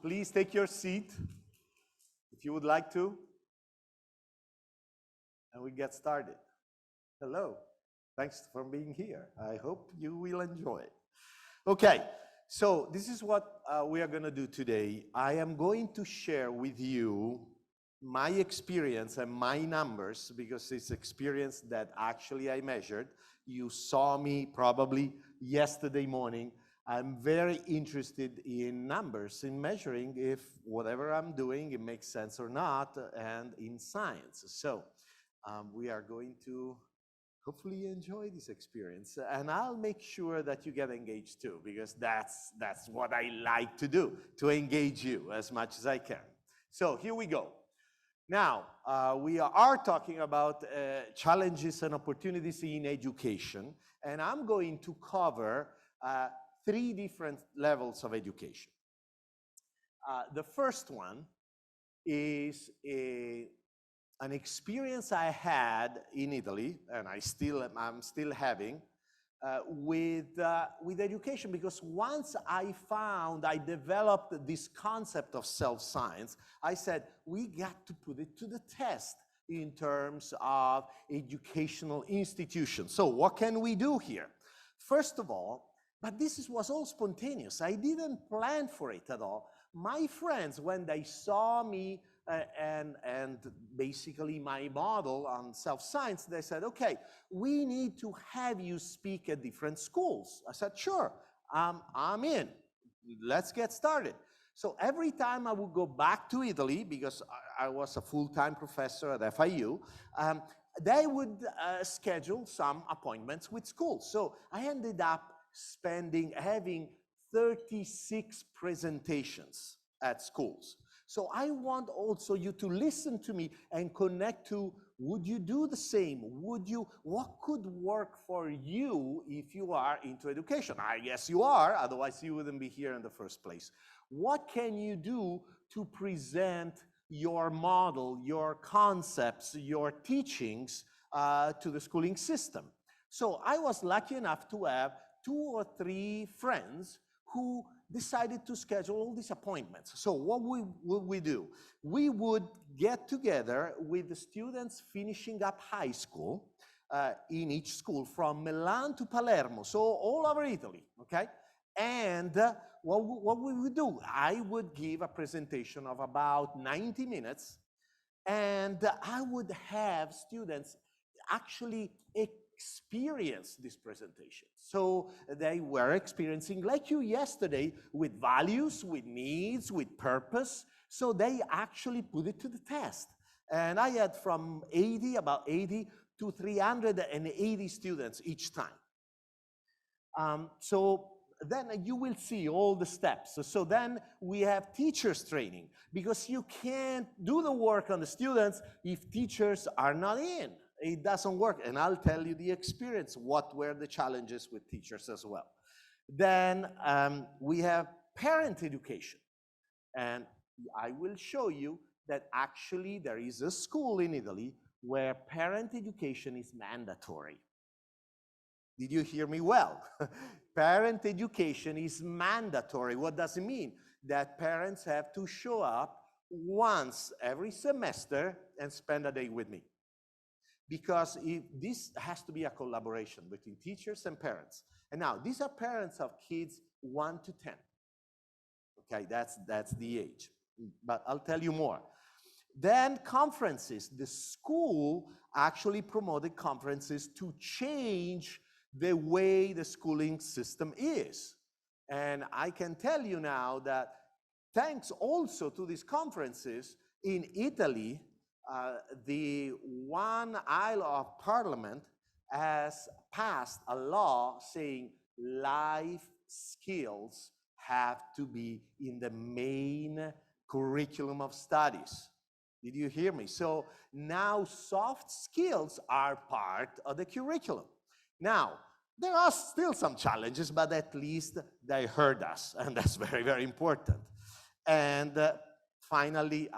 please take your seat if you would like to. And we get started. Hello. Thanks for being here. I hope you will enjoy it. Okay, so this is what we are going to do today. I am going to share with you my experience and my numbers, because it's experience that actually I measured. You saw me probably yesterday morning. I'm very interested in numbers, in measuring if whatever I'm doing, it makes sense or not, and in science. So we are going to hopefully enjoy this experience, and I'll make sure that you get engaged too, because that's what I like to do, to engage you as much as I can. So here we go. Now, we are talking about challenges and opportunities in education, and I'm going to cover 3 different levels of education. The first one is an experience I had in Italy, and I'm still having, with education, because once I developed this concept of self-science, I said, we got to put it to the test in terms of educational institutions. So what can we do here? First of all, but this was all spontaneous. I didn't plan for it at all. My friends, when they saw me and basically my model on self-science, they said, okay, we need to have you speak at different schools. I said, sure, I'm in. Let's get started. So every time I would go back to Italy, because I was a full-time professor at FIU, they would schedule some appointments with schools. So I ended up having 36 presentations at schools. So I want also you to listen to me and connect to, would you do the same? What could work for you if you are into education? I guess you are, otherwise you wouldn't be here in the first place. What can you do to present your model, your concepts, your teachings to the schooling system? So I was lucky enough to have 2 or 3 friends who decided to schedule all these appointments. So what would we do? We would get together with the students finishing up high school in each school, from Milan to Palermo, so all over Italy, okay? And what we would do, I would give a presentation of about 90 minutes, and I would have students actually experience this presentation. So they were experiencing, like you yesterday, with values, with needs, with purpose. So they actually put it to the test. And I had from about 80 to 380 students each time. So then you will see all the steps. So then we have teachers training, because you can't do the work on the students if teachers are not in. It doesn't work, and I'll tell you the experience, what were the challenges with teachers as well. Then we have parent education, and I will show you that actually there is a school in Italy where parent education is mandatory. Did you hear me well? Parent education is mandatory. What does it mean? That parents have to show up once every semester and spend a day with me. Because this has to be a collaboration between teachers and parents. And now, these are parents of kids 1 to 10. Okay, that's the age. But I'll tell you more. Then conferences. The school actually promoted conferences to change the way the schooling system is. And I can tell you now that thanks also to these conferences, in Italy, the one aisle of parliament has passed a law saying life skills have to be in the main curriculum of studies. Did you hear me? So now soft skills are part of the curriculum. Now, there are still some challenges, but at least they heard us, and that's very, very important. And finally,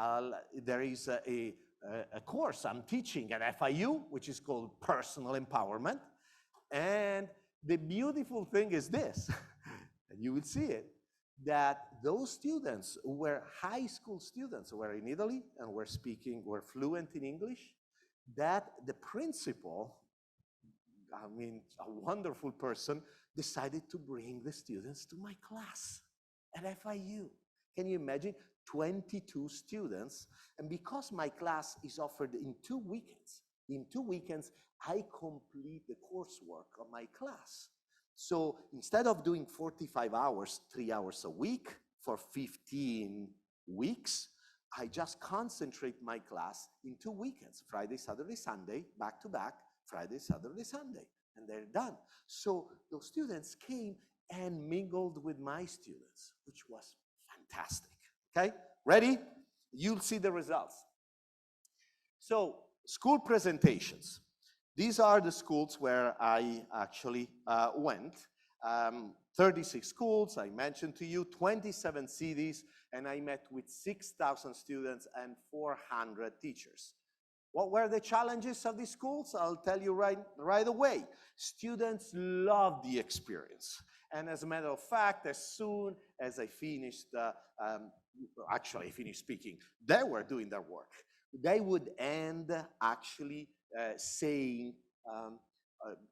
there is a course I'm teaching at FIU, which is called Personal Empowerment. And the beautiful thing is this, and you will see it. that those students who were high school students, who were in Italy and were fluent in English, that the principal, I mean, a wonderful person, decided to bring the students to my class at FIU. Can you imagine? 22 students. And because my class is offered in 2 weekends, I complete the coursework of my class. So instead of doing 45 hours, 3 hours a week for 15 weeks, I just concentrate my class in 2 weekends, Friday, Saturday, Sunday, back to back, Friday, Saturday, Sunday, and they're done. So those students came and mingled with my students, which was fantastic. Okay, ready? You'll see the results. So, school presentations. These are the schools where I actually went. 36 schools, I mentioned to you, 27 cities, and I met with 6,000 students and 400 teachers. What were the challenges of these schools? I'll tell you right away. Students loved the experience. And as a matter of fact, as soon as I finished, actually I finished speaking, they were doing their work. They would end actually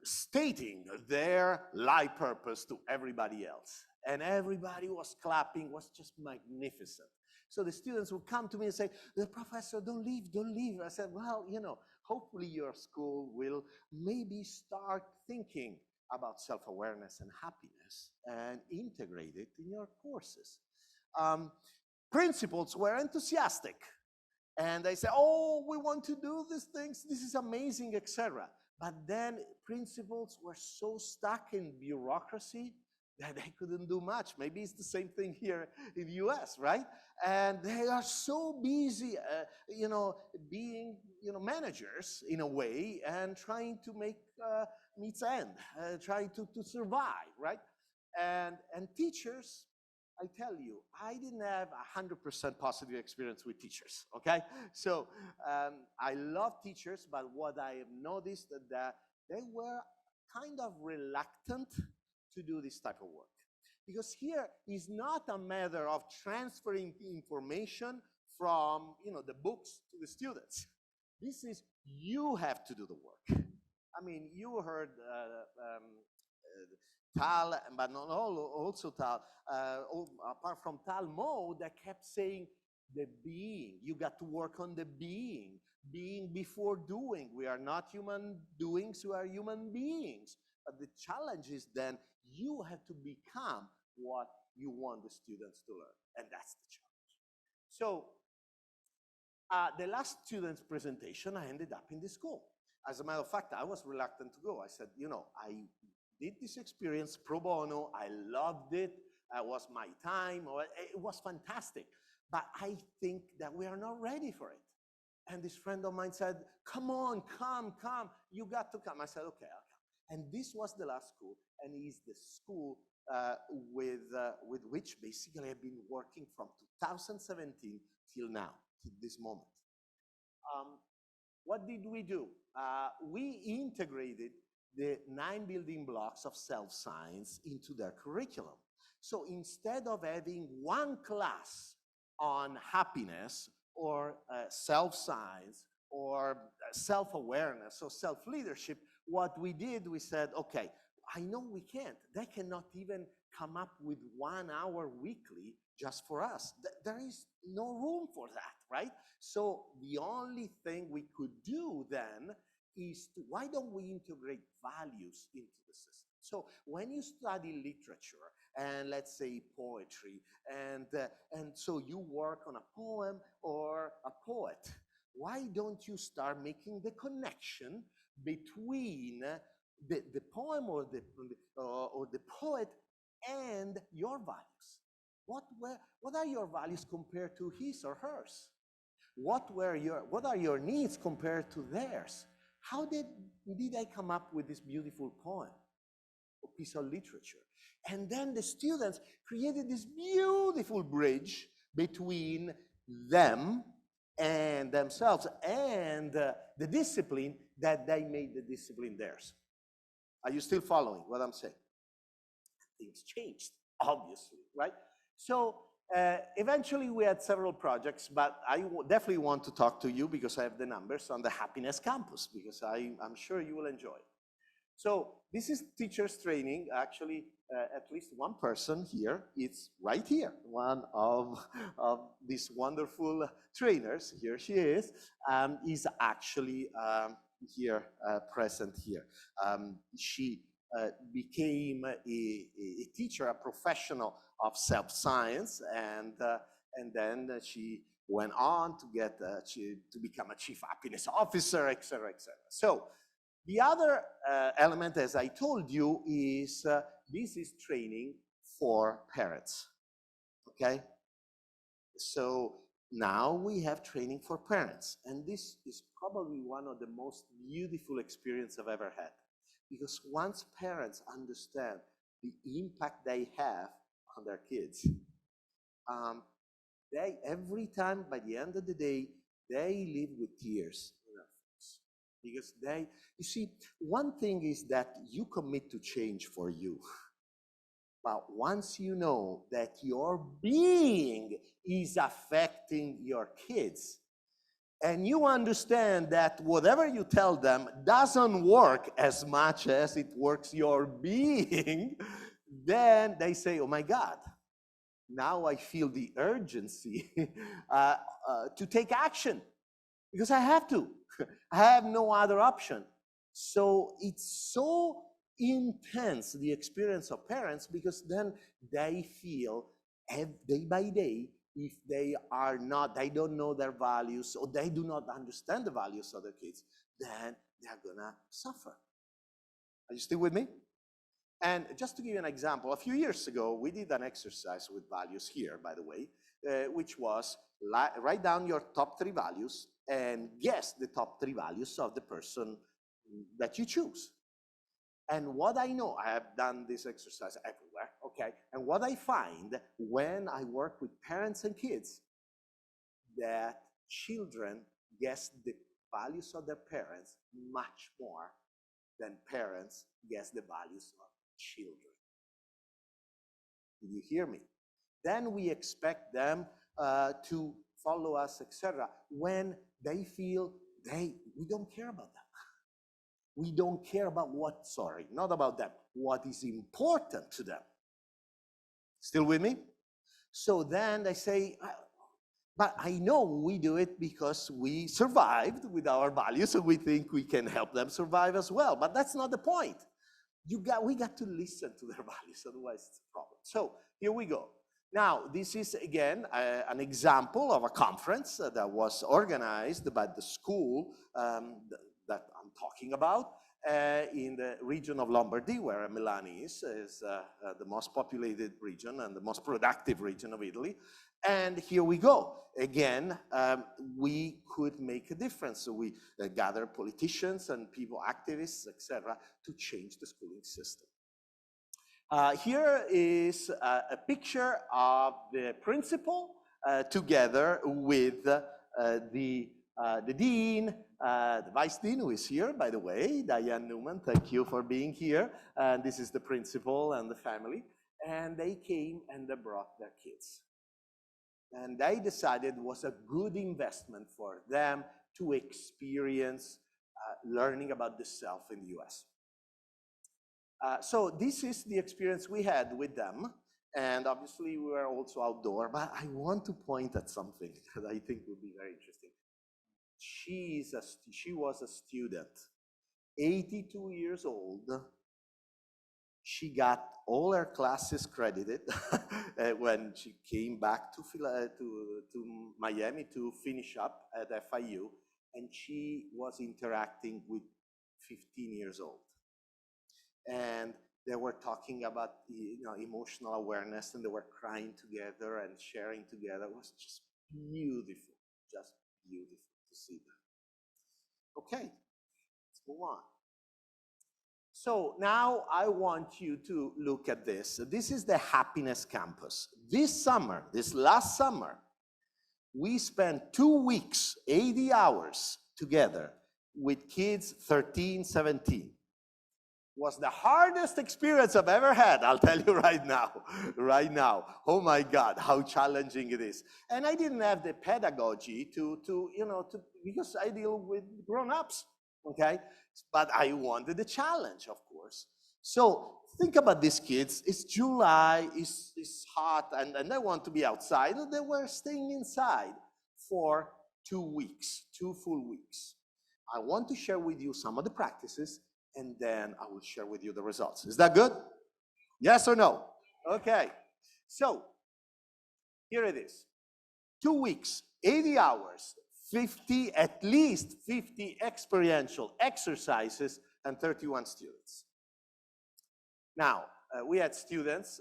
stating their life purpose to everybody else. And everybody was clapping, was just magnificent. So the students would come to me and say, "The professor, don't leave, don't leave." I said, well, you know, hopefully your school will maybe start thinking about self-awareness and happiness and integrate it in your courses. Principals were enthusiastic. And they say, "Oh, we want to do these things. This is amazing," etc. But then principals were so stuck in bureaucracy that they couldn't do much. Maybe it's the same thing here in the US, right? And they are so busy, being, managers in a way and trying to make meets end, trying to survive, right? And teachers, I tell you, I didn't have 100% positive experience with teachers, okay? So I love teachers, but what I have noticed that they were kind of reluctant to do this type of work. Because here is not a matter of transferring information from, the books to the students. This is, you have to do the work. I mean, you heard Tal, but not all, also Tal, apart from Tal Mo, that kept saying the being. You got to work on the being before doing. We are not human doings, we are human beings. But the challenge is then you have to become what you want the students to learn, and that's the challenge. So the last student's presentation, I ended up in the school. As a matter of fact, I was reluctant to go. I said, I did this experience pro bono. I loved it. It was my time. It was fantastic. But I think that we are not ready for it. And this friend of mine said, "Come on, come. You got to come." I said, "Okay, I'll come." And this was the last school, and it is the school with which basically I've been working from 2017 till now, till this moment. What did we do? We integrated the 9 building blocks of self-science into their curriculum. So instead of having one class on happiness or self-science or self-awareness or self-leadership, what we did, we said, okay, I know we can't. They cannot even come up with 1 hour weekly just for us. There is no room for that, right? So the only thing we could do then is why don't we integrate values into the system? So when you study literature and let's say poetry, and so you work on a poem or a poet, why don't you start making the connection between the poem or the poet and your values? What are your values compared to his or hers? What are your needs compared to theirs? How did I come up with this beautiful poem or piece of literature? And then the students created this beautiful bridge between them and themselves and the discipline that they made the discipline theirs. Are you still following what I'm saying? Things changed, obviously, right? So eventually we had several projects, but I definitely want to talk to you because I have the numbers on the Happiness Campus, because I'm sure you will enjoy. So this is teachers training. Actually, at least one person here, it's right here. One of these wonderful trainers, here she is actually here, present here. She became a teacher, a professional of self-science, and then she went on to get to become a chief happiness officer, etc., etc. So the other element, as I told you, is this is training for parents. Okay, so now we have training for parents, and this is probably one of the most beautiful experiences I've ever had. Because once parents understand the impact they have on their kids, they, every time, by the end of the day, they live with tears in their face. Because they, you see, one thing is that you commit to change for you. But once you know that your being is affecting your kids, and you understand that whatever you tell them doesn't work as much as it works your being, then they say, oh my God, now I feel the urgency to take action, because I have to. I have no other option. So it's so intense, the experience of parents, because then they feel day by day, if they are not, they don't know their values, or they do not understand the values of their kids, then they're gonna suffer. Are you still with me? And just to give you an example, a few years ago, we did an exercise with values here, by the way, which was write down your top 3 values and guess the top 3 values of the person that you choose. And what I know, I have done this exercise everywhere, okay? And what I find when I work with parents and kids, that children guess the values of their parents much more than parents guess the values of children. Did you hear me? Then we expect them to follow us, etc., when they feel we don't care about them. We don't care about what, sorry, not about them, what is important to them. Still with me? So then they say, but I know we do it because we survived with our values, and we think we can help them survive as well. But that's not the point. We got to listen to their values, otherwise it's a problem. So here we go. Now, this is, again, an example of a conference that was organized by the school that I'm talking about in the region of Lombardy, where Milan is the most populated region and the most productive region of Italy. And here we go. Again, we could make a difference. So we gather politicians and people, activists, etc., to change the schooling system. Here is a picture of the principal together with the dean, the vice dean, who is here, by the way, Diane Newman. Thank you for being here. And this is the principal and the family. And they came and they brought their kids. And they decided it was a good investment for them to experience learning about the self in the US. So this is the experience we had with them. And obviously we were also outdoor, but I want to point at something that I think would be very interesting. She was a student, 82 years old. She got all her classes credited when she came back to Miami to finish up at FIU, and she was interacting with 15 years old. And they were talking about emotional awareness, and they were crying together and sharing together. It was just beautiful to see that. Okay, let's move on. So now I want you to look at this. This is the Happiness Campus. This last summer, we spent 2 weeks, 80 hours together with kids 13, 17. was the hardest experience I've ever had. I'll tell you right now, right now. Oh my God, how challenging it is. And I didn't have the pedagogy because I deal with grown-ups, okay? But I wanted the challenge, of course. So think about these kids. It's July, it's hot, and they want to be outside. They were staying inside for 2 weeks, 2 full weeks. I want to share with you some of the practices, and then I will share with you the results. Is that good? Yes or no? Okay. So here it is. 2 weeks, 80 hours, at least 50 experiential exercises, and 31 students. Now, we had students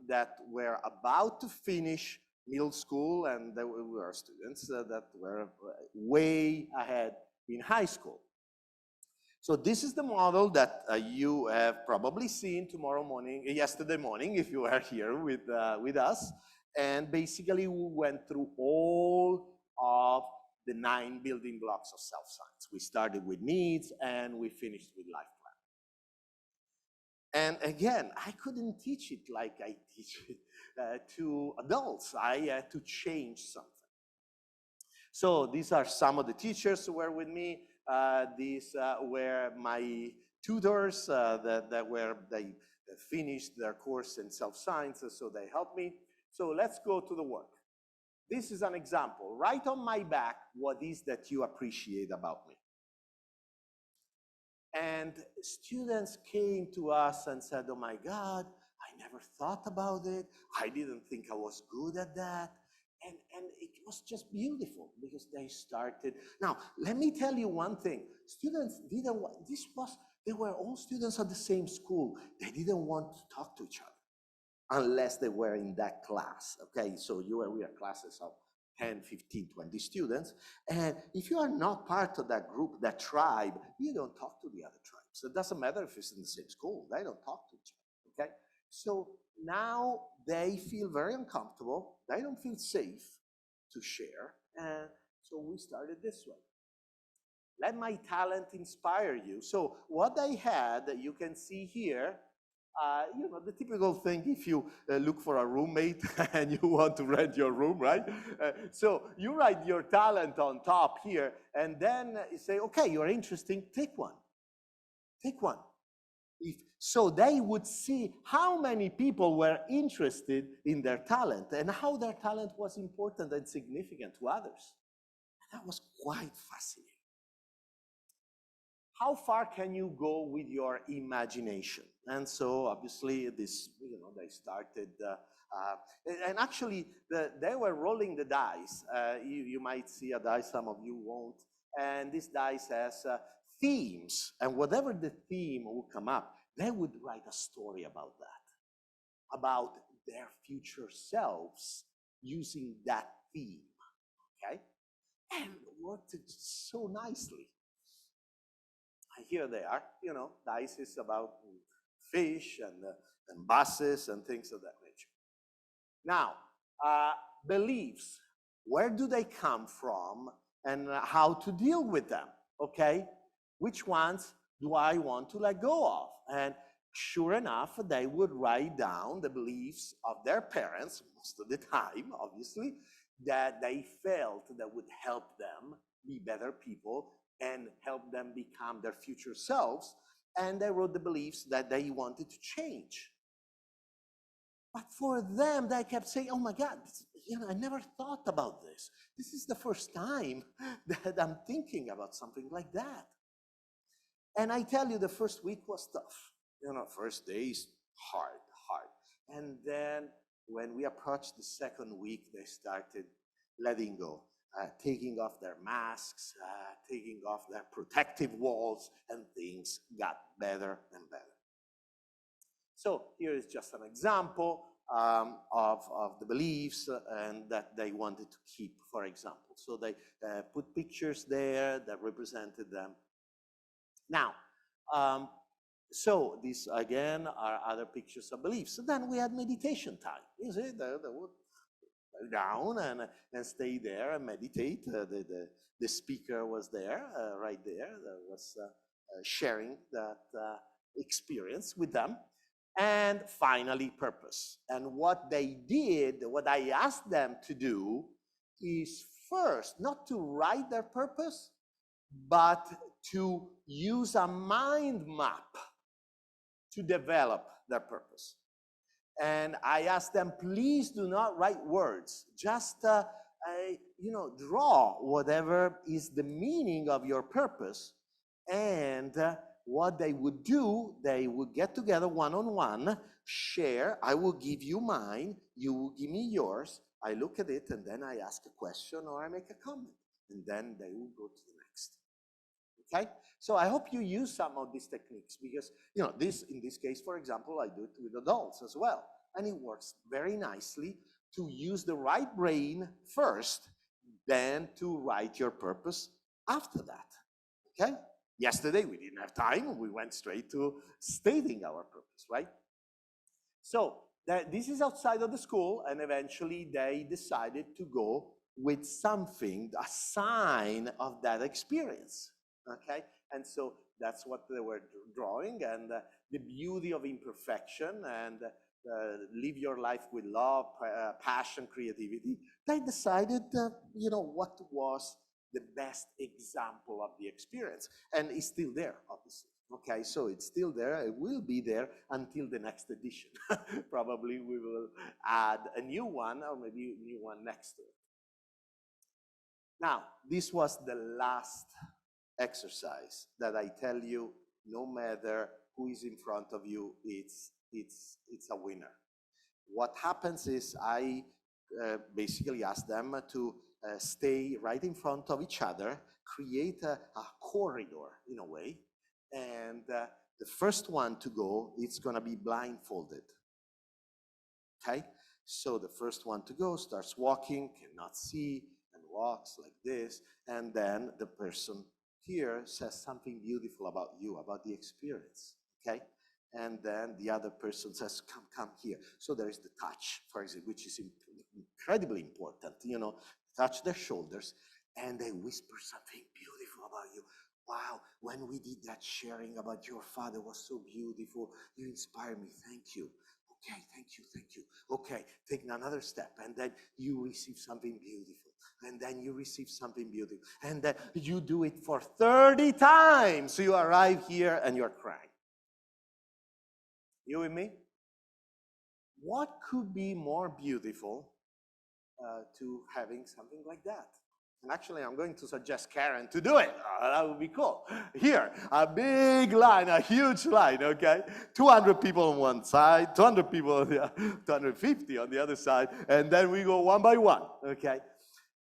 that were about to finish middle school, and there were students that were way ahead in high school. So this is the model that you have probably seen yesterday morning, if you were here with us. And basically, we went through all of the 9 building blocks of self-science. We started with needs, and we finished with life plan. And again, I couldn't teach it like I teach it to adults. I had to change something. So these are some of the teachers who were with me. These were my tutors they finished their course in self-sciences, so they helped me. So let's go to the work. This is an example. Write on my back what is that you appreciate about me. And students came to us and said, oh my God, I never thought about it. I didn't think I was good at that. And it was just beautiful because they started. Now, let me tell you one thing. Students didn't want, they were all students at the same school. They didn't want to talk to each other unless they were in that class, okay? So we are classes of 10, 15, 20 students. And if you are not part of that group, that tribe, you don't talk to the other tribes. It doesn't matter if it's in the same school. They don't talk to each other, okay? So now they feel very uncomfortable. They don't feel safe to share. And so we started this way. Let my talent inspire you. So what I had, you can see here, the typical thing if you look for a roommate and you want to rent your room, right? So you write your talent on top here, and then you say, okay, you're interesting, take one. Take one. So they would see how many people were interested in their talent and how their talent was important and significant to others. And that was quite fascinating. How far can you go with your imagination? And so obviously this, they started, and actually they were rolling the dice. You might see a dice, some of you won't. And this dice has themes, and whatever the theme will come up, they would write a story about that, about their future selves using that theme, okay? And worked so nicely. Here they are, dice is about fish and buses and things of that nature. Now, beliefs, where do they come from and how to deal with them, okay? Which ones do I want to let go of? And sure enough, they would write down the beliefs of their parents, most of the time, obviously, that they felt that would help them be better people and help them become their future selves. And they wrote the beliefs that they wanted to change. But for them, they kept saying, oh my God, I never thought about this. This is the first time that I'm thinking about something like that. And I tell you, the first week was tough. First days, hard. And then when we approached the second week, they started letting go. Taking off their masks, taking off their protective walls, and things got better and better. So here is just an example of the beliefs and that they wanted to keep, for example. So they put pictures there that represented them. Now, so these again are other pictures of beliefs. So then we had meditation time. You see, they would down and stay there and meditate. The speaker was there, right there, that was sharing that experience with them. And finally, purpose. And what they did, what I asked them to do is first, not to write their purpose, but to use a mind map to develop their purpose. And I asked them, please do not write words. Just, draw whatever is the meaning of your purpose. And what they would do, they would get together one-on-one, share. I will give you mine. You will give me yours. I look at it, and then I ask a question or I make a comment. And then they will go to the next. Okay? So I hope you use some of these techniques because, in this case, for example, I do it with adults as well. And it works very nicely to use the right brain first, then to write your purpose after that. Okay? Yesterday, we didn't have time. We went straight to stating our purpose, right? So this is outside of the school, and eventually they decided to go with something, a sign of that experience. Okay, and so that's what they were drawing, and the beauty of imperfection, and live your life with love, passion, creativity. They decided, what was the best example of the experience, and it's still there, obviously. Okay, so it's still there. It will be there until the next edition. Probably we will add a new one, or maybe a new one next to it. Now, this was the last exercise that I tell you, no matter who is in front of you, it's a winner. What happens is I basically ask them to stay right in front of each other, create a corridor in a way, and the first one to go, it's gonna be blindfolded. Okay, so the first one to go starts walking, cannot see, and walks like this, and then the person here says something beautiful about you, about the experience, okay? And then the other person says, come here. So there is the touch, for example, which is incredibly important, touch their shoulders, and they whisper something beautiful about you. Wow, when we did that sharing about your father was so beautiful. You inspired me, thank you. Okay, thank you. Okay, take another step, and then you receive something beautiful. And then you receive something beautiful. And then you do it for 30 times. So you arrive here and you're crying. You with me? What could be more beautiful to having something like that? And actually, I'm going to suggest Karen to do it. That would be cool. Here, a big line, a huge line, okay? 200 people on one side, 200 people on the 250 on the other side, and then we go one by one, okay?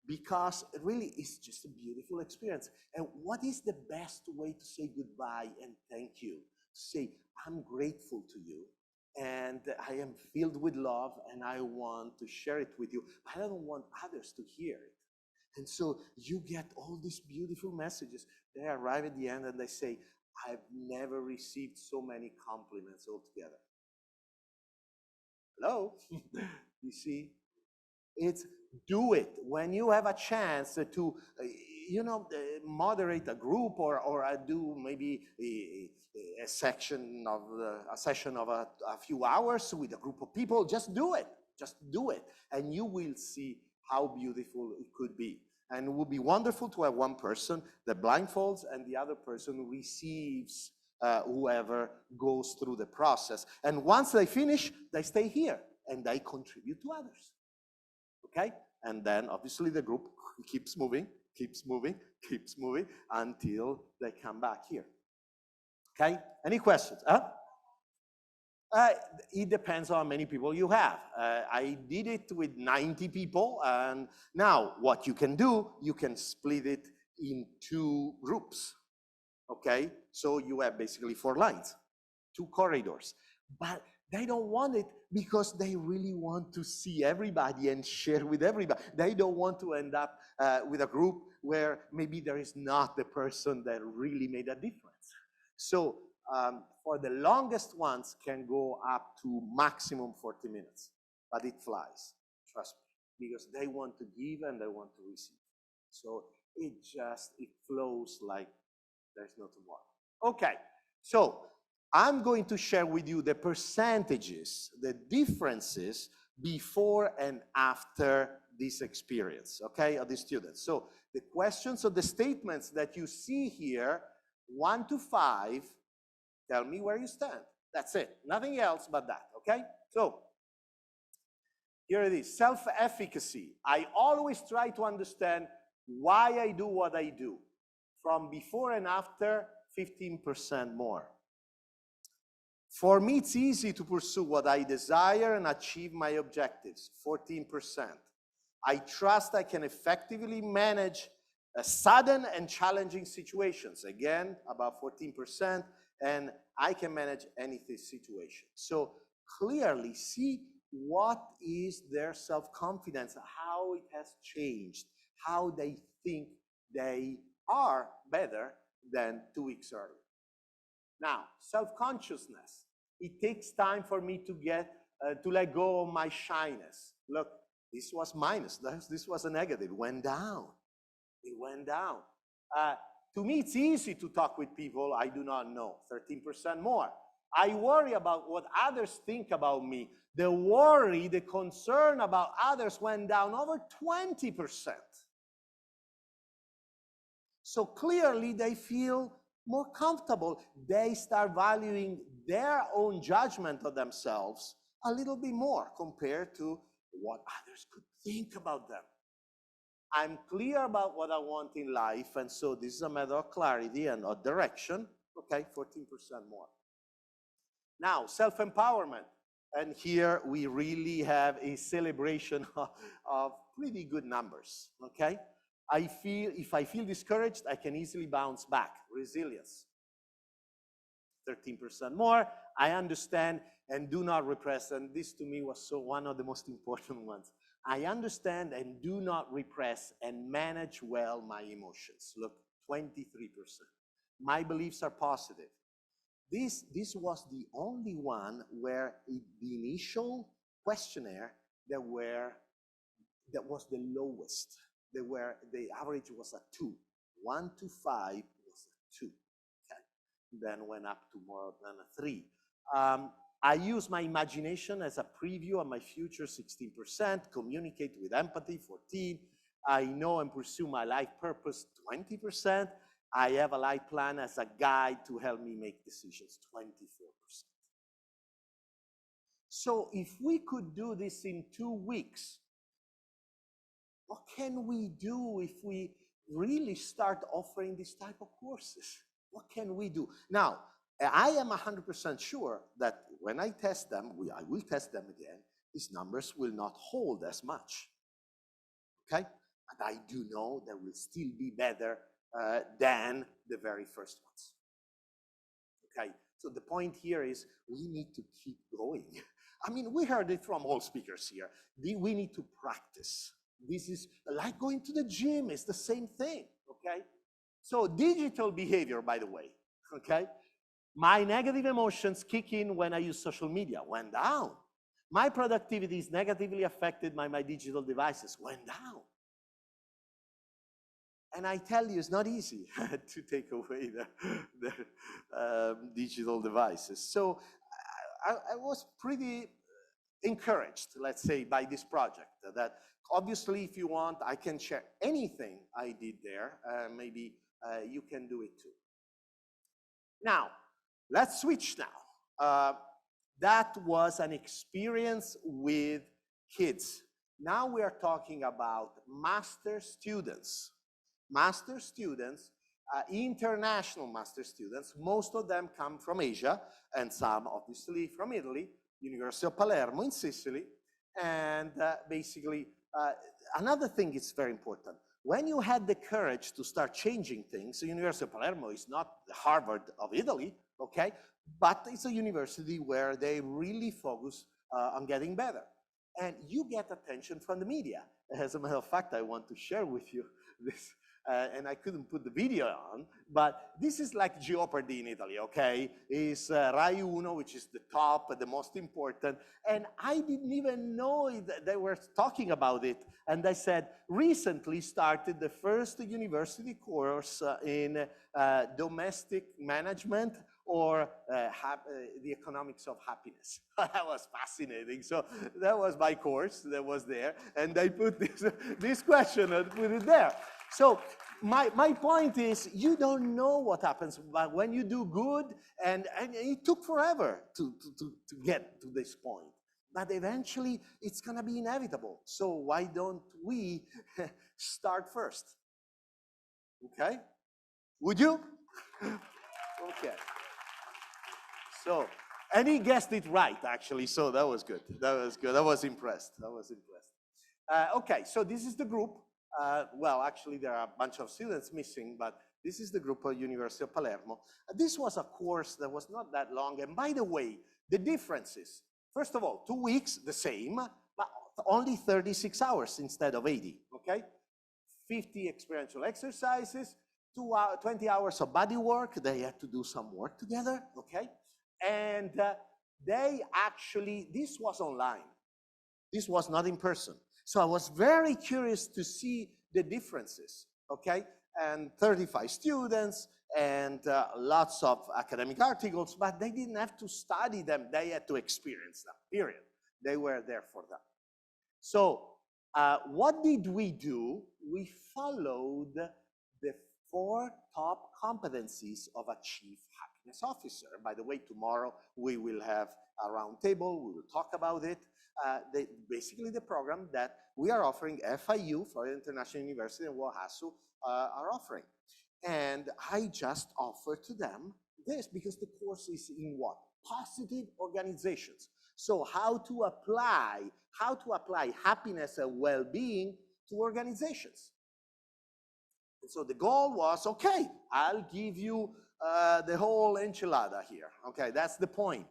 Because it really is just a beautiful experience. And what is the best way to say goodbye and thank you? To say, I'm grateful to you, and I am filled with love, and I want to share it with you. I don't want others to hear it. And so you get all these beautiful messages. They arrive at the end and they say, I've never received so many compliments altogether. Hello? You see? It's do it. When you have a chance to, moderate a group or do maybe a session of a few hours with a group of people, just do it. Just do it. And you will see how beautiful it could be. And it would be wonderful to have one person that blindfolds and the other person receives whoever goes through the process. And once they finish, they stay here and they contribute to others. Okay? And then obviously the group keeps moving until they come back here. Okay? Any questions? It depends on how many people you have. I did it with 90 people, and now what you can do, you can split it in 2 groups, okay? So you have basically 4 lines, 2 corridors. But they don't want it because they really want to see everybody and share with everybody. They don't want to end up with a group where maybe there is not the person that really made a difference. So for the longest ones can go up to maximum 40 minutes, but it flies, trust me, because they want to give and they want to receive. So it flows like there's no tomorrow. Okay, so I'm going to share with you the percentages, the differences before and after this experience, okay, of the students. So the questions or the statements that you see here, 1 to 5, tell me where you stand. That's it, nothing else but that, okay? So here it is, self-efficacy. I always try to understand why I do what I do. From before and after, 15% more. For me, it's easy to pursue what I desire and achieve my objectives, 14%. I trust I can effectively manage sudden and challenging situations, again, about 14%, and I can manage any situation. So clearly see what is their self-confidence, how it has changed, how they think they are better than 2 weeks earlier. Now, self-consciousness. It takes time for me to let go of my shyness. Look, this was minus, this was a negative, it went down. It went down. To me, it's easy to talk with people I do not know, 13% more. I worry about what others think about me. The worry, the concern about others went down over 20%. So clearly they feel more comfortable. They start valuing their own judgment of themselves a little bit more compared to what others could think about them. I'm clear about what I want in life, and so this is a matter of clarity and of direction. Okay, 14% more. Now, self-empowerment. And here we really have a celebration of pretty good numbers, okay? If I feel discouraged, I can easily bounce back. Resilience, 13% more. I understand and do not repress, and this to me was one of the most important ones. I understand and do not repress and manage well my emotions. Look, 23%. My beliefs are positive. This was the only one where the initial questionnaire that was the lowest. The average was a 2. 1 to 5 was a 2. Okay. Then went up to more than a 3. I use my imagination as a preview of my future, 16%. Communicate with empathy, 14. I know and pursue my life purpose, 20%. I have a life plan as a guide to help me make decisions, 24%. So if we could do this in 2 weeks, what can we do if we really start offering this type of courses? What can we do? Now, I am 100% sure that when I test them, I will test them again, these numbers will not hold as much, okay? But I do know they will still be better than the very first ones, okay? So the point here is we need to keep going. I mean, we heard it from all speakers here. We need to practice. This is like going to the gym, it's the same thing, okay? So digital behavior, by the way, okay? My negative emotions kick in when I use social media, went down. My productivity is negatively affected by my digital devices, went down. And I tell you, it's not easy to take away the digital devices. So I was pretty encouraged, let's say, by this project. That obviously, if you want, I can share anything I did there. Maybe you can do it too. Now, let's switch now. That was an experience with kids. Now we are talking about master students. Master students, international master students, most of them come from Asia, and some obviously from Italy, University of Palermo in Sicily, and basically, another thing is very important. When you had the courage to start changing things, the University of Palermo is not the Harvard of Italy, okay? But it's a university where they really focus on getting better. And you get attention from the media. As a matter of fact, I want to share with you this, and I couldn't put the video on, but this is like Jeopardy in Italy, okay? It's Rai Uno, which is the top, the most important, and I didn't even know they were talking about it. And I said, recently started the first university course in domestic management or the economics of happiness. That was fascinating. So that was my course that was there. And I put this question and put it there. So my point is, you don't know what happens, but when you do good, and it took forever to get to this point. But eventually, it's going to be inevitable. So why don't we start first? Okay? Would you? Okay. So, and he guessed it right, actually. So that was good. That was good. I was impressed. I was impressed. Okay, so this is the group. Well, actually, there are a bunch of students missing, but this is the group of University of Palermo. This was a course that was not that long. And by the way, the differences. First of all, 2 weeks, the same, but only 36 hours instead of 80, okay? 50 experiential exercises, 20 hours of body work. They had to do some work together, okay? And they actually, this was online. This was not in person. So I was very curious to see the differences, okay? And 35 students, and lots of academic articles, but they didn't have to study them. They had to experience them, period. They were there for them. So what did we do? We followed the 4 top competencies of a chief happiness officer. By the way, tomorrow we will have a round table. We will talk about it. Basically the program that we are offering, FIU, Florida International University, and WAHASU are offering. And I just offer to them this because the course is in what? Positive organizations. So how to apply happiness and well-being to organizations. And so the goal was, okay, I'll give you the whole enchilada here. Okay, that's the point.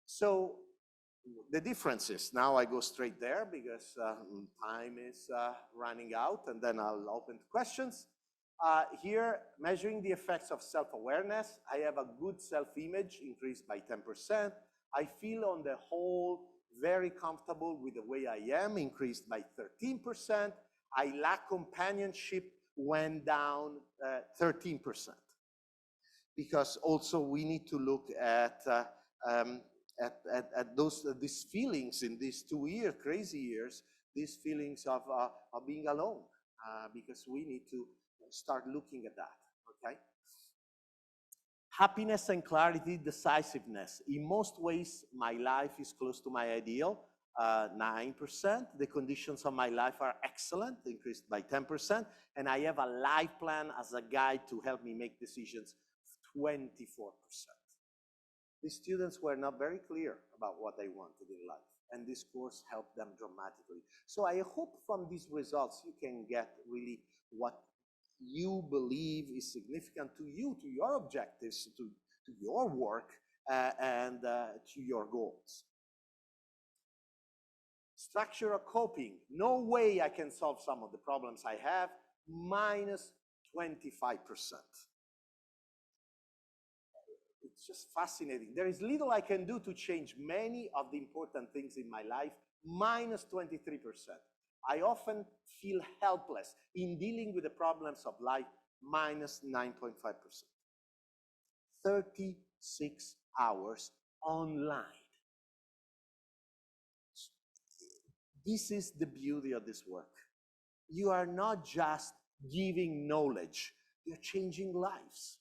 So the differences, now I go straight there because time is running out, and then I'll open to questions. Here, measuring the effects of self-awareness, I have a good self-image increased by 10%. I feel on the whole very comfortable with the way I am, increased by 13%. I lack companionship, went down 13%. Because also we need to look at these feelings in these 2 years, crazy years, these feelings of being alone, because we need to start looking at that, okay? Happiness and clarity, decisiveness. In most ways, my life is close to my ideal, 9%. The conditions of my life are excellent, increased by 10%. And I have a life plan as a guide to help me make decisions, 24%. The students were not very clear about what they wanted in life, and this course helped them dramatically. So I hope from these results you can get really what you believe is significant to you, to your objectives, to your work, and to your goals. Structure of coping. No way I can solve some of the problems I have, minus 25%. It's just fascinating. There is little I can do to change many of the important things in my life, minus 23%. I often feel helpless in dealing with the problems of life, minus 9.5%. 36 hours online. This is the beauty of this work. You are not just giving knowledge, you're changing lives.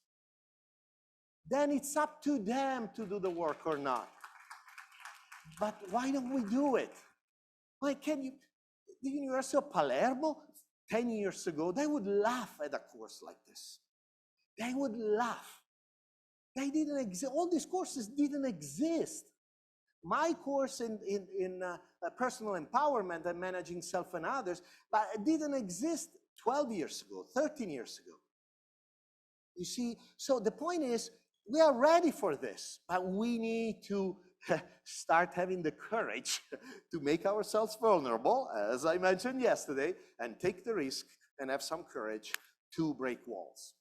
Then it's up to them to do the work or not. But why don't we do it? Why can't you? The University of Palermo, 10 years ago, they would laugh at a course like this. They would laugh. They didn't exist. All these courses didn't exist. My course in personal empowerment and managing self and others, but it didn't exist 12 years ago, 13 years ago. You see, so the point is, we are ready for this, but we need to start having the courage to make ourselves vulnerable, as I mentioned yesterday, and take the risk and have some courage to break walls.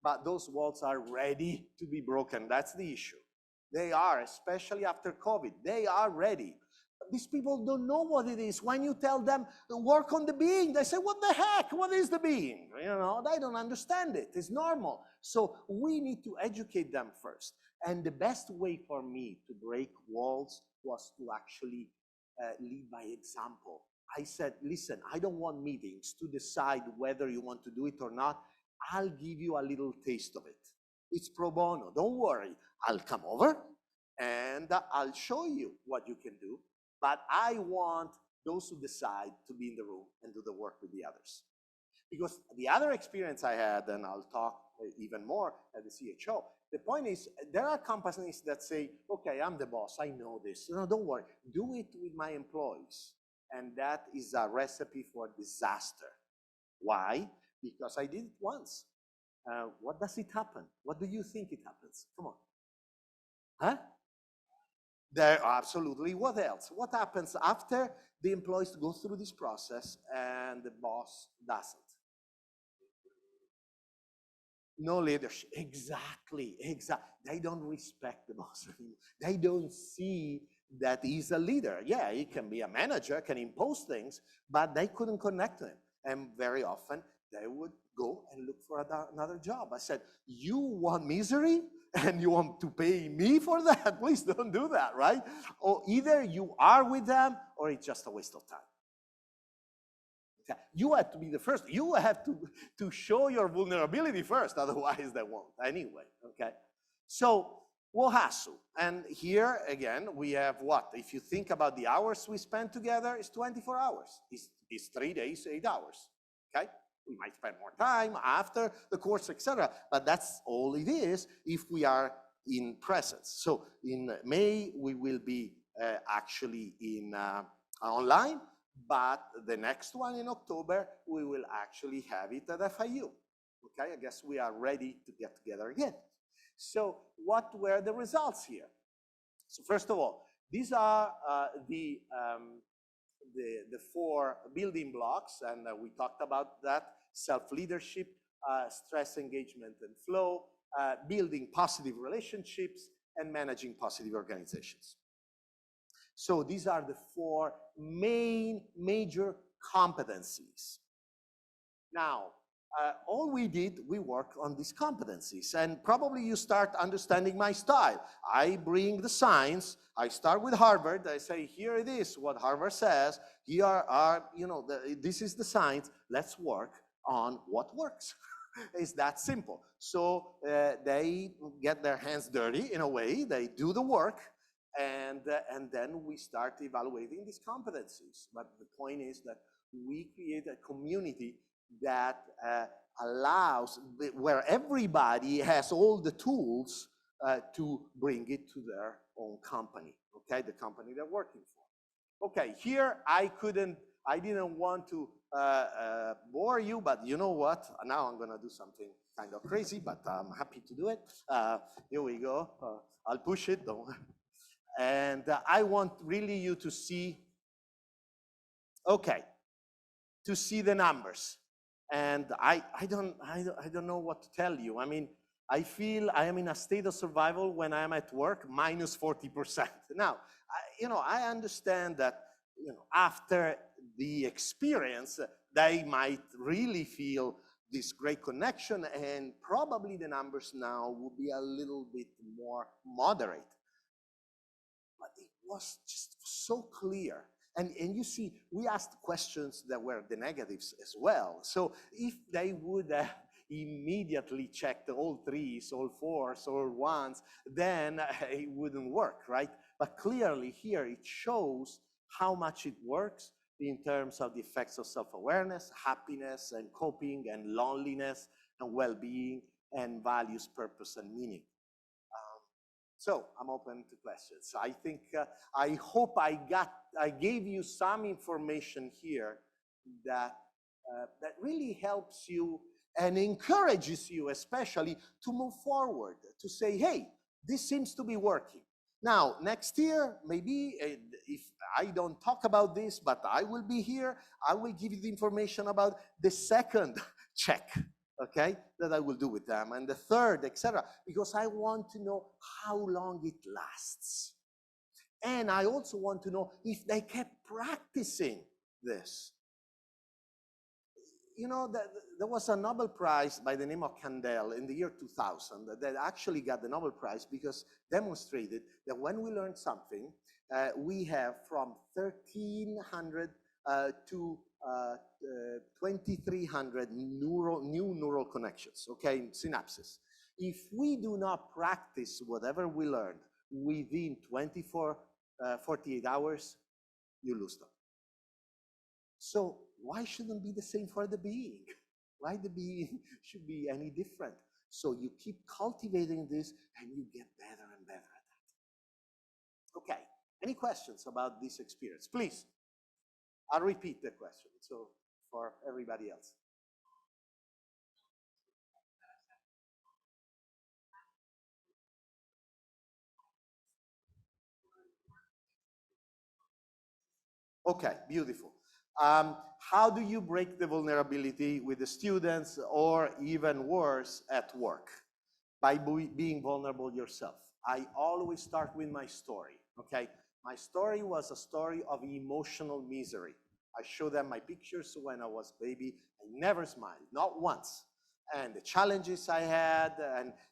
But those walls are ready to be broken. That's the issue. They are, especially after COVID, they are ready. These people don't know what it is. When you tell them, work on the being, they say, what the heck? What is the being? You know, they don't understand it. It's normal. So we need to educate them first. And the best way for me to break walls was to actually lead by example. I said, listen, I don't want meetings to decide whether you want to do it or not. I'll give you a little taste of it. It's pro bono. Don't worry. I'll come over and I'll show you what you can do. But I want those who decide to be in the room and do the work with the others. Because the other experience I had, and I'll talk even more at the CHO, the point is there are companies that say, okay, I'm the boss, I know this. No, don't worry, do it with my employees. And that is a recipe for disaster. Why? Because I did it once. What does it happen? What do you think it happens? Come on. Huh? There, absolutely. What else? What happens after the employees go through this process and the boss doesn't? No leadership. Exactly. They don't respect the boss anymore. They don't see that he's a leader. Yeah, he can be a manager, can impose things, but they couldn't connect to him. And very often they would go and look for another job. I said, you want misery and you want to pay me for that? Please don't do that, right? Or either you are with them or it's just a waste of time. Okay. You have to be the first. You have to show your vulnerability first, otherwise they won't. Anyway, okay? So, Wohasu. And here, again, we have what? If you think about the hours we spend together, it's 24 hours. It's 3 days, 8 hours, okay? We might spend more time after the course, etc. But that's all it is if we are in presence. So in May, we will be actually in online, but the next one in October, we will actually have it at FIU. Okay, I guess we are ready to get together again. So what were the results here? So first of all, these are the 4 building blocks, and we talked about that: self-leadership, stress, engagement, and flow, building positive relationships, and managing positive organizations. So these are the 4 major competencies. Now, all we did, we worked on these competencies, and probably you start understanding my style. I bring the science, I start with Harvard, I say, here it is, what Harvard says, here are this is the science, let's work on what works. It's that simple. So they get their hands dirty in a way, they do the work, and then we start evaluating these competencies. But the point is that we create a community that allows, where everybody has all the tools to bring it to their own company, okay, the company they're working for. Okay, here I didn't want to bore you, but you know what? Now I'm gonna do something kind of crazy, but I'm happy to do it. Here we go. I'll push it, don't worry. And I want really you to see, okay, to see the numbers. And I don't know what to tell you. I mean, I feel I am in a state of survival when I am at work, minus 40%. Now, I understand that, after the experience, they might really feel this great connection, and probably the numbers now will be a little bit more moderate. But it was just so clear. And you see, we asked questions that were the negatives as well. So if they would immediately checked all 3s, all 4s, all 1s, then it wouldn't work, right? But clearly here it shows how much it works in terms of the effects of self-awareness, happiness, and coping, and loneliness, and well-being, and values, purpose, and meaning. So I'm open to questions. I think, I hope I gave you some information here that really helps you and encourages you especially to move forward, to say, hey, this seems to be working. Now, next year, maybe if I don't talk about this, but I will be here, I will give you the information about the second check, okay, that I will do with them, and the third, etc., because I want to know how long it lasts. And I also want to know if they kept practicing this. You know, there was a Nobel Prize by the name of Kandel in the year 2000 that actually got the Nobel Prize because demonstrated that when we learn something, we have from 1,300 to 2,300 new neural connections, okay, synapses. If we do not practice whatever we learned within 48 hours, you lose them. So why shouldn't be the same for the being? Why the being should be any different? So you keep cultivating this and you get better and better at that. Okay, any questions about this experience? Please, I'll repeat the question so for everybody else. Okay, beautiful. How do you break the vulnerability with the students, or even worse, at work? By being vulnerable yourself. I always start with my story, okay? My story was a story of emotional misery. I show them my pictures when I was a baby. I never smiled, not once. And the challenges I had,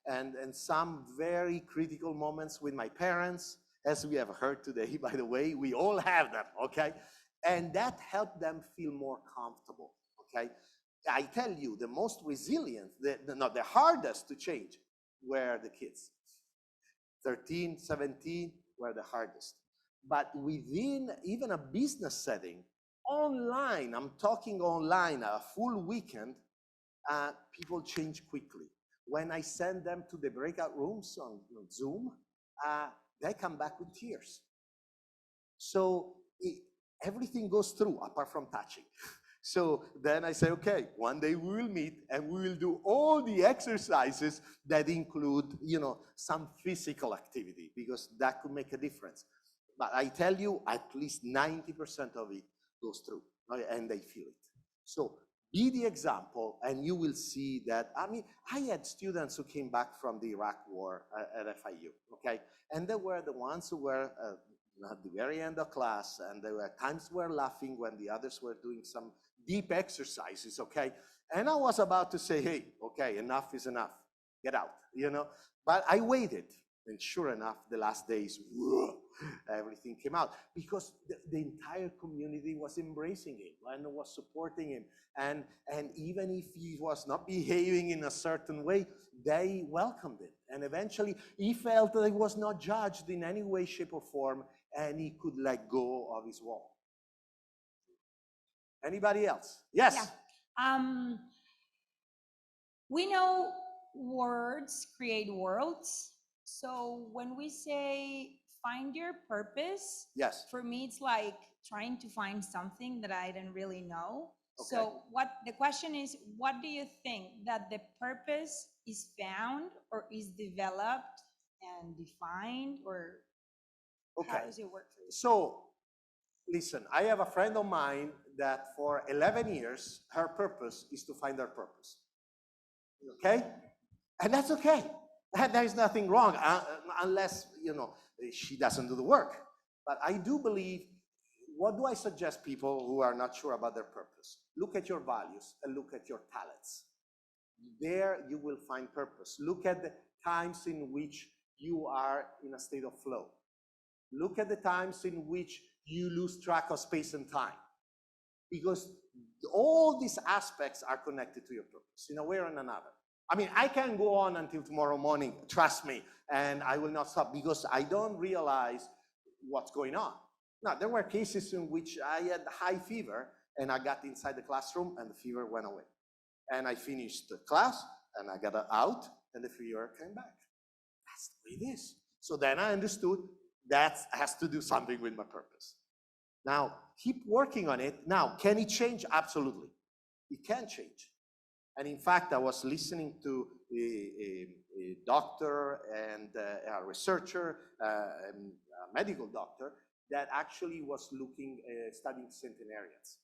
and some very critical moments with my parents, as we have heard today, by the way, we all have them, okay? And that helped them feel more comfortable, okay? I tell you, the most resilient, not the hardest to change, were the kids. 13, 17 were the hardest. But within even a business setting, online, I'm talking online, a full weekend, people change quickly. When I send them to the breakout rooms on Zoom, they come back with tears. So everything goes through, apart from touching. So then I say, okay, one day we will meet and we will do all the exercises that include, you know, some physical activity, because that could make a difference. But I tell you, at least 90% of it goes through, and they feel it. So be the example, and you will see that. I mean, I had students who came back from the Iraq war at FIU, okay? And they were the ones who were at the very end of class, and there were times we were laughing when the others were doing some deep exercises, okay? And I was about to say, hey, okay, enough is enough, get out, you know? But I waited, and sure enough, the last days, whoa, everything came out, because the entire community was embracing him and was supporting him. And even if he was not behaving in a certain way, they welcomed him. And eventually, he felt that he was not judged in any way, shape, or form, and he could let go of his wall. Anybody else? Yes. Yeah. We know words create worlds. So when we say find your purpose, yes, for me it's like trying to find something that I didn't really know. Okay. So what the question is, what do you think that the purpose is found or is developed and defined, or okay. how does it work for you? So listen, I have a friend of mine that for 11 years, her purpose is to find her purpose. Okay? And that's okay. There is nothing wrong, unless, you know, she doesn't do the work. But I do believe, what do I suggest people who are not sure about their purpose? Look at your values and look at your talents. There you will find purpose. Look at the times in which you are in a state of flow. Look at the times in which you lose track of space and time. Because all these aspects are connected to your purpose in a way or in another. I mean, I can go on until tomorrow morning, trust me, and I will not stop, because I don't realize what's going on. Now, there were cases in which I had high fever, and I got inside the classroom, and the fever went away. And I finished the class, and I got out, and the fever came back. That's the way it is. So then I understood that has to do something with my purpose. Now, keep working on it. Now, can it change? Absolutely. It can change. And in fact, I was listening to a doctor and a researcher, and a medical doctor, that actually was looking, studying centenarians.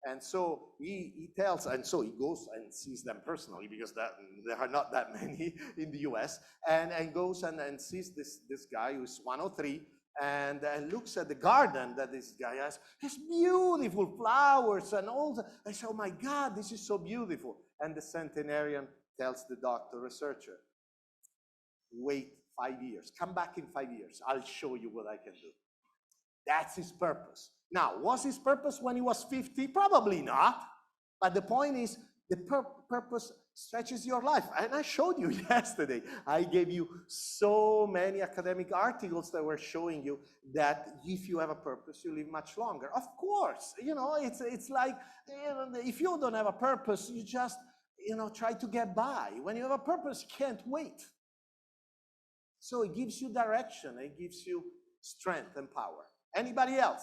And so he tells, and so he goes and sees them personally, because there are not that many in the US, and goes and sees this guy who's 103, and looks at the garden that this guy has. It's beautiful flowers and all that. I say, oh my God, this is so beautiful. And the centenarian tells the doctor, researcher, wait 5 years. Come back in 5 years. I'll show you what I can do. That's his purpose. Now, was his purpose when he was 50? Probably not. But the point is, the purpose stretches your life. And I showed you yesterday. I gave you so many academic articles that were showing you that if you have a purpose, you live much longer. Of course, you know, it's like, you know, if you don't have a purpose, you just, you know, try to get by. When you have a purpose, you can't wait. So it gives you direction. It gives you strength and power. Anybody else?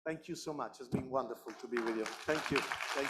Thank you so much. It's been wonderful to be with you. Thank you. Thank you.